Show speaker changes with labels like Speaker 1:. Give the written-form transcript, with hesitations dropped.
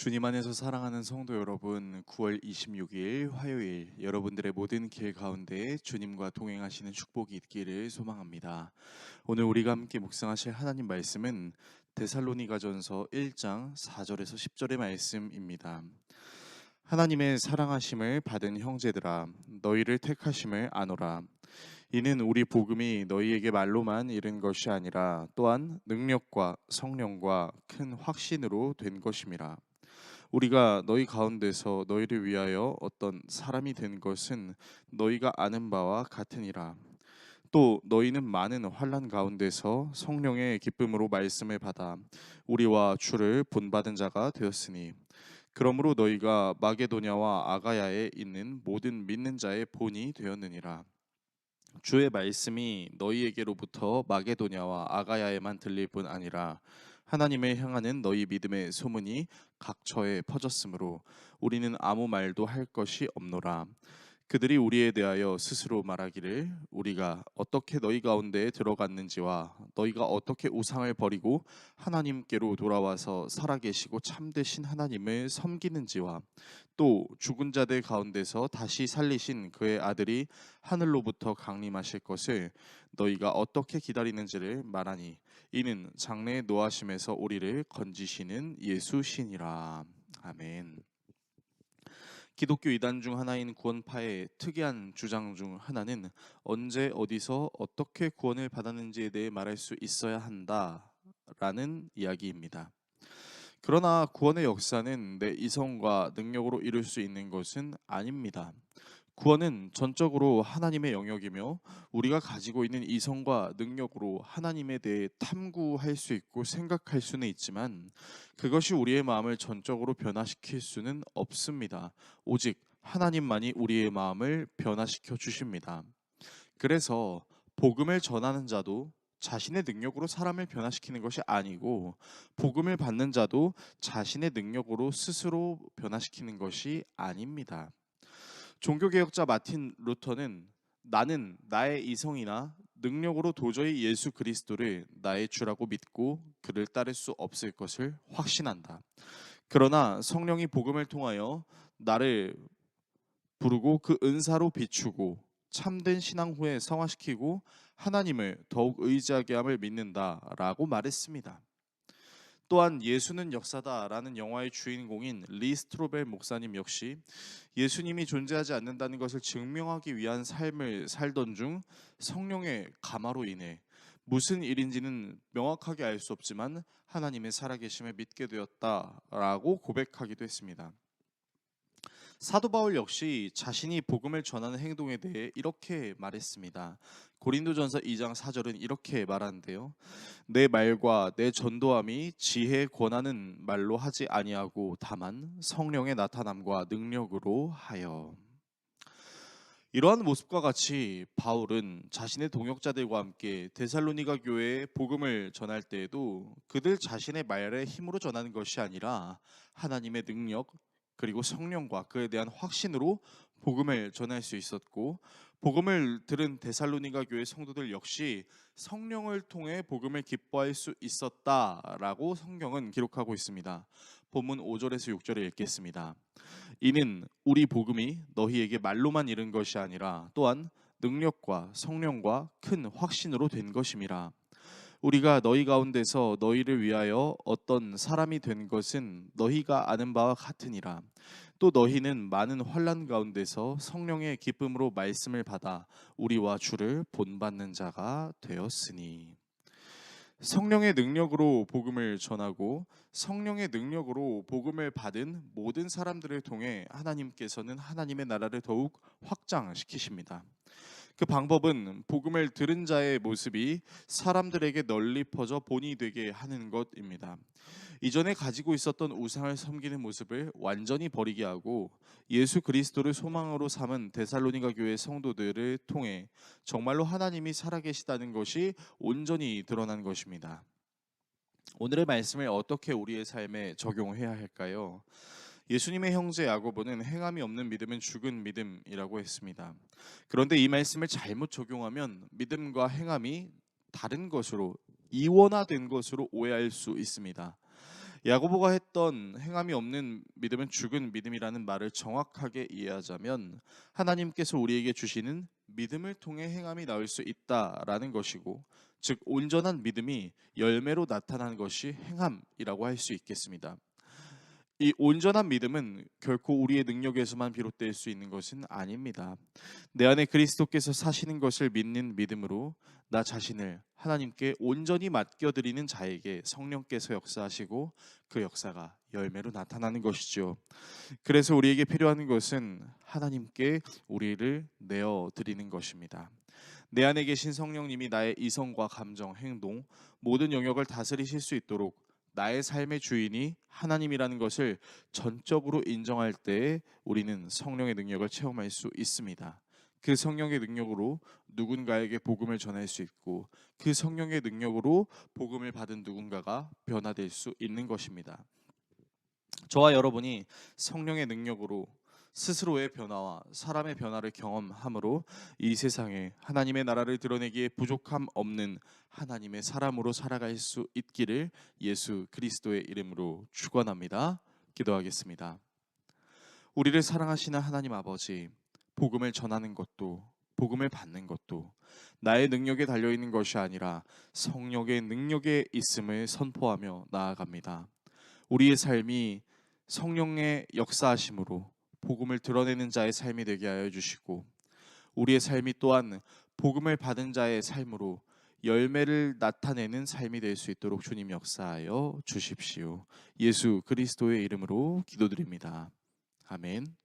Speaker 1: 주님 안에서 사랑하는 성도 여러분, 9월 26일 화요일 여러분들의 모든 길 가운데 주님과 동행하시는 축복이 있기를 소망합니다. 오늘 우리가 함께 묵상하실 하나님 말씀은 데살로니가전서 1장 4절에서 10절의 말씀입니다. 하나님의 사랑하심을 받은 형제들아, 너희를 택하심을 아노라. 이는 우리 복음이 너희에게 말로만 이른 것이 아니라 또한 능력과 성령과 큰 확신으로 된 것임이라. 우리가 너희 가운데서 너희를 위하여 어떤 사람이 된 것은 너희가 아는 바와 같으니라. 또 너희는 많은 환난 가운데서 성령의 기쁨으로 말씀을 받아 우리와 주를 본받은 자가 되었으니, 그러므로 너희가 마게도냐와 아가야에 있는 모든 믿는 자의 본이 되었느니라. 주의 말씀이 너희에게로부터 마게도냐와 아가야에만 들릴 뿐 아니라 하나님을 향하는 너희 믿음의 소문이 각처에 퍼졌으므로 우리는 아무 말도 할 것이 없노라. 그들이 우리에 대하여 스스로 말하기를 우리가 어떻게 너희 가운데에 들어갔는지와 너희가 어떻게 우상을 버리고 하나님께로 돌아와서 살아계시고 참되신 하나님을 섬기는지와 또 죽은 자들 가운데서 다시 살리신 그의 아들이 하늘로부터 강림하실 것을 너희가 어떻게 기다리는지를 말하니, 이는 장래의 노하심에서 우리를 건지시는 예수시니라. 아멘. 기독교 이단 중 하나인 구원파의 특이한 주장 중 하나는 언제 어디서 어떻게 구원을 받았는지에 대해 말할 수 있어야 한다라는 이야기입니다. 그러나 구원의 역사는 내 이성과 능력으로 이룰 수 있는 것은 아닙니다. 구원은 전적으로 하나님의 영역이며 우리가 가지고 있는 이성과 능력으로 하나님에 대해 탐구할 수 있고 생각할 수는 있지만 그것이 우리의 마음을 전적으로 변화시킬 수는 없습니다. 오직 하나님만이 우리의 마음을 변화시켜 주십니다. 그래서 복음을 전하는 자도 자신의 능력으로 사람을 변화시키는 것이 아니고, 복음을 받는 자도 자신의 능력으로 스스로 변화시키는 것이 아닙니다. 종교개혁자 마틴 루터는 나는 나의 이성이나 능력으로 도저히 예수 그리스도를 나의 주라고 믿고 그를 따를 수 없을 것을 확신한다. 그러나 성령이 복음을 통하여 나를 부르고 그 은사로 비추고 참된 신앙 후에 성화시키고 하나님을 더욱 의지하게 함을 믿는다라고 말했습니다. 또한 예수는 역사다라는 영화의 주인공인 리 스트로벨 목사님 역시 예수님이 존재하지 않는다는 것을 증명하기 위한 삶을 살던 중 성령의 감화로 인해 무슨 일인지는 명확하게 알 수 없지만 하나님의 살아계심을 믿게 되었다라고 고백하기도 했습니다. 사도 바울 역시 자신이 복음을 전하는 행동에 대해 이렇게 말했습니다. 고린도전서 2장 4절은 이렇게 말하는데요. 내 말과 내 전도함이 지혜 권하는 말로 하지 아니하고 다만 성령의 나타남과 능력으로 하여. 이러한 모습과 같이 바울은 자신의 동역자들과 함께 데살로니가 교회에 복음을 전할 때에도 그들 자신의 말의 힘으로 전하는 것이 아니라 하나님의 능력 그리고 성령과 그에 대한 확신으로 복음을 전할 수 있었고, 복음을 들은 데살로니가 교회 성도들 역시 성령을 통해 복음을 기뻐할 수 있었다라고 성경은 기록하고 있습니다. 본문 5절에서 6절을 읽겠습니다. 이는 우리 복음이 너희에게 말로만 이른 것이 아니라 또한 능력과 성령과 큰 확신으로 된 것임이라. 우리가 너희 가운데서 너희를 위하여 어떤 사람이 된 것은 너희가 아는 바와 같으니라. 또 너희는 많은 환난 가운데서 성령의 기쁨으로 말씀을 받아 우리와 주를 본받는 자가 되었으니. 성령의 능력으로 복음을 전하고 성령의 능력으로 복음을 받은 모든 사람들을 통해 하나님께서는 하나님의 나라를 더욱 확장시키십니다. 그 방법은 복음을 들은 자의 모습이 사람들에게 널리 퍼져 본이 되게 하는 것입니다. 이전에 가지고 있었던 우상을 섬기는 모습을 완전히 버리게 하고 예수 그리스도를 소망으로 삼은 데살로니가 교회 성도들을 통해 정말로 하나님이 살아계시다는 것이 온전히 드러난 것입니다. 오늘의 말씀을 어떻게 우리의 삶에 적용해야 할까요? 예수님의 형제 야고보는 행함이 없는 믿음은 죽은 믿음이라고 했습니다. 그런데 이 말씀을 잘못 적용하면 믿음과 행함이 다른 것으로, 이원화된 것으로 오해할 수 있습니다. 야고보가 했던 행함이 없는 믿음은 죽은 믿음이라는 말을 정확하게 이해하자면 하나님께서 우리에게 주시는 믿음을 통해 행함이 나올 수 있다라는 것이고, 즉 온전한 믿음이 열매로 나타나는 것이 행함이라고 할 수 있겠습니다. 이 온전한 믿음은 결코 우리의 능력에서만 비롯될 수 있는 것은 아닙니다. 내 안에 그리스도께서 사시는 것을 믿는 믿음으로 나 자신을 하나님께 온전히 맡겨드리는 자에게 성령께서 역사하시고 그 역사가 열매로 나타나는 것이죠. 그래서 우리에게 필요한 것은 하나님께 우리를 내어드리는 것입니다. 내 안에 계신 성령님이 나의 이성과 감정, 행동, 모든 영역을 다스리실 수 있도록 나의 삶의 주인이 하나님이라는 것을 전적으로 인정할 때에 우리는 성령의 능력을 체험할 수 있습니다. 그 성령의 능력으로 누군가에게 복음을 전할 수 있고, 그 성령의 능력으로 복음을 받은 누군가가 변화될 수 있는 것입니다. 저와 여러분이 성령의 능력으로 스스로의 변화와 사람의 변화를 경험함으로 이 세상에 하나님의 나라를 드러내기에 부족함 없는 하나님의 사람으로 살아갈 수 있기를 예수 그리스도의 이름으로 축원합니다. 기도하겠습니다. 우리를 사랑하시는 하나님 아버지, 복음을 전하는 것도 복음을 받는 것도 나의 능력에 달려 있는 것이 아니라 성령의 능력에 있음을 선포하며 나아갑니다. 우리의 삶이 성령의 역사하심으로 복음을 드러내는 자의 삶이 되게 하여 주시고, 우리의 삶이 또한 복음을 받은 자의 삶으로 열매를 나타내는 삶이 될 수 있도록 주님 역사하여 주십시오. 예수 그리스도의 이름으로 기도드립니다. 아멘.